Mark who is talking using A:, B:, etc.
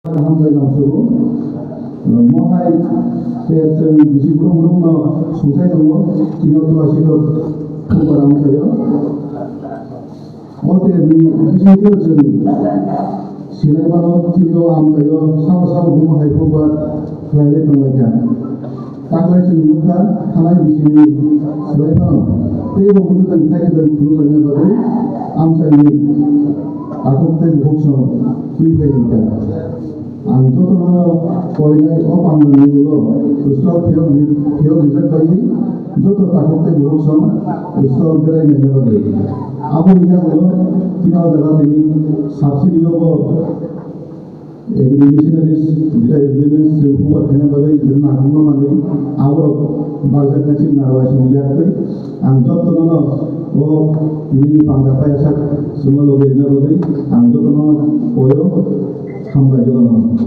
A: 한국에 나오시고 뭐하이 대전 20% 송사이동고 진영도 하시고 통과하면서요. 어때 이 비신교전 시내만은 진영 하면서요. 사무사무 뭐하이 통과 플라이랬던 거야. 딱ላይ 중국과 하나의 미신이 슬라이만은 때고 부르던 타이틀을 부르는 것을 암사님이 아국된 복성 구입해야 ang joto na koinai opang na nulo usto piyog nizakay joto takok te buhokson usto berai na nabagi abo iya ko tinaw daga tini subsidy obo missionaries dita evidence huwa kena bagai jenna kuma mani abo bagja kacin narwasin yaktai ang joto na o ini pangdapai sak semua lobe na bagai ang joto na koyo sampai ke dalam.